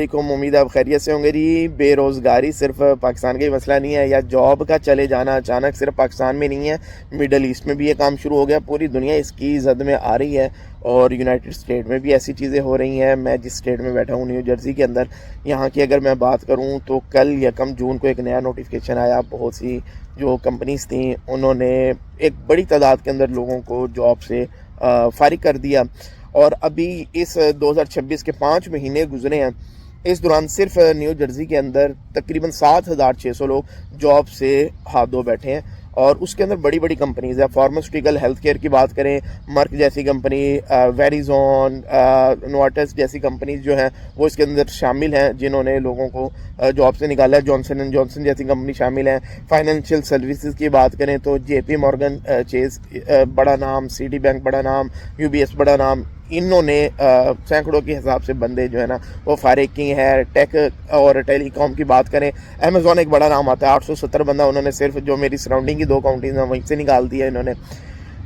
वालेकुम। उम्मीद है आप खैरियत से होंगे जी। बेरोज़गारी सिर्फ पाकिस्तान का ही मसला नहीं है, या जॉब का चले जाना अचानक सिर्फ पाकिस्तान में नहीं है, मिडल ईस्ट में भी ये काम शुरू हो गया। पूरी दुनिया इसकी जद में आ रही है और यूनाइटेड स्टेट में भी ऐसी चीज़ें हो रही हैं। मैं जिस स्टेट में बैठा हूँ, न्यू जर्सी के अंदर, यहाँ की अगर मैं बात करूँ तो कल 1 जून को एक नया नोटिफिकेशन आया। बहुत सी जो कंपनीज थी उन्होंने एक बड़ी तादाद के अंदर लोगों को जॉब से फारिग कर दिया। और अभी इस 2026 के 5 महीने गुजरे हैं, इस दौरान सिर्फ न्यू जर्सी के अंदर तकरीबन 7,600 लोग जॉब से हाथ धो बैठे हैं। और उसके अंदर बड़ी बड़ी कंपनीज है। फार्मास्यूटिकल हेल्थ केयर की बात करें, मर्क जैसी कंपनी, वेरिजोन, नोवार्टिस जैसी कंपनीज जो हैं वो इसके अंदर शामिल हैं, जिन्होंने लोगों को जॉब से निकाला है। जॉनसन एंड जॉनसन जैसी कंपनी शामिल हैं। फाइनेंशियल सर्विसेज की बात करें तो JP मॉर्गन चेस बड़ा नाम, सिटी बैंक बड़ा नाम, UBS बड़ा नाम, इन्होंने सैकड़ों के हिसाब से बंदे जो है ना वो फारिग की हैं। टेक और टेलीकॉम की बात करें, अमेज़ॉन एक बड़ा नाम आता है, 870 बंदा उन्होंने सिर्फ जो मेरी सराउंडिंग की 2 काउंटीज हैं वहीं से निकाल दिया इन्होंने।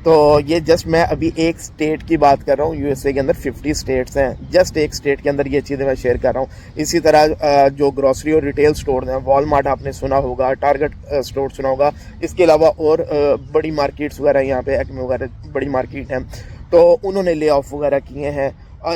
तो ये जस्ट मैं अभी एक स्टेट की बात कर रहा हूँ। USA के अंदर 50 स्टेट्स हैं, जस्ट एक स्टेट के अंदर ये चीज़ें मैं शेयर कर रहा हूँ। इसी तरह जो ग्रॉसरी और रिटेल स्टोर हैं, वॉलमार्ट आपने सुना होगा, टारगेट स्टोर सुना होगा, इसके अलावा और बड़ी मार्केट्स वगैरह यहाँ पे एक्मे वगैरह बड़ी मार्केट हैं, तो उन्होंने ले ऑफ वगैरह किए हैं।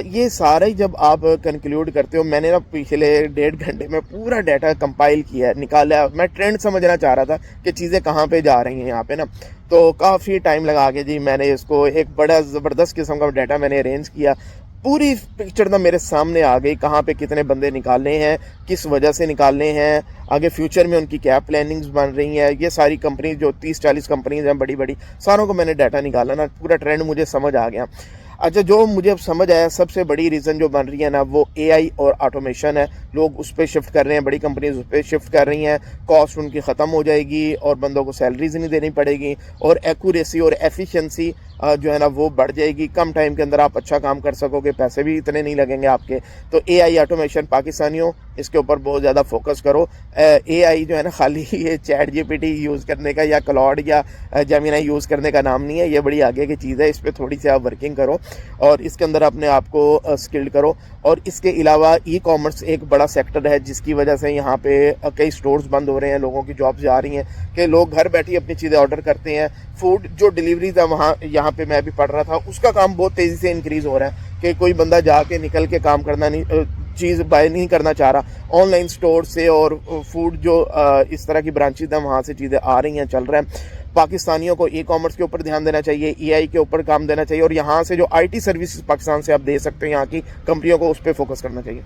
ये सारा ही जब आप कंक्लूड करते हो, मैंने ना पिछले 1.5 घंटे में पूरा डाटा कंपाइल किया है, निकाला। मैं ट्रेंड समझना चाह रहा था कि चीज़ें कहाँ पे जा रही हैं यहाँ पे ना, तो काफ़ी टाइम लगा के जी मैंने इसको एक बड़ा ज़बरदस्त किस्म का डाटा मैंने अरेंज किया। पूरी पिक्चर ना मेरे सामने आ गई, कहाँ पे कितने बंदे निकालने हैं, किस वजह से निकालने हैं, आगे फ्यूचर में उनकी क्या प्लानिंग्स बन रही हैं। ये सारी कंपनी जो 30-40 कंपनीज हैं बड़ी बड़ी, सारों को मैंने डाटा निकाला ना, पूरा ट्रेंड मुझे समझ आ गया। अच्छा, जो मुझे अब समझ आया, सबसे बड़ी रीज़न जो बन रही है ना वो AI और ऑटोमेशन है। लोग उस पर शिफ्ट कर रहे हैं, बड़ी कंपनीज उस पर शिफ्ट कर रही हैं। कॉस्ट उनकी ख़त्म हो जाएगी और बंदों को सैलरीज नहीं देनी पड़ेगी, और एक्यूरेसी और एफिशिएंसी जो है ना वो बढ़ जाएगी। कम टाइम के अंदर आप अच्छा काम कर सकोगे, पैसे भी इतने नहीं लगेंगे आपके। तो AI ऑटोमेशन, पाकिस्तानियों इसके ऊपर बहुत ज़्यादा फोकस करो। AI जो है ना खाली ये चैट GPT यूज़ करने का या क्लाउड या जेमिनी यूज़ करने का नाम नहीं है, ये बड़ी आगे की चीज़ है। इस पर थोड़ी सी आप वर्किंग करो और इसके अंदर अपने आप को स्किल्ड करो। और इसके अलावा E-कॉमर्स एक बड़ा सेक्टर है, जिसकी वजह से यहाँ पे कई स्टोर्स बंद हो रहे हैं, लोगों की जॉब्स जा रही हैं कि लोग घर बैठे अपनी चीज़ें ऑर्डर करते हैं। फूड जो डिलीवरी था वहाँ यहाँ पे मैं भी पढ़ रहा था, उसका काम बहुत तेज़ी से इंक्रीज़ हो रहा है कि कोई बंदा जाके निकल के काम करना नहीं, चीज़ बाय नहीं करना चाह रहा। ऑनलाइन स्टोर से और फूड जो इस तरह की ब्रांचेज हैं वहाँ से चीज़ें आ रही हैं, चल रहा है। पाकिस्तानियों को E-कॉमर्स के ऊपर ध्यान देना चाहिए, AI के ऊपर काम देना चाहिए, और यहाँ से जो IT सर्विसेज पाकिस्तान से आप दे सकते हैं यहाँ की कंपनियों को, उस पर फोकस करना चाहिए।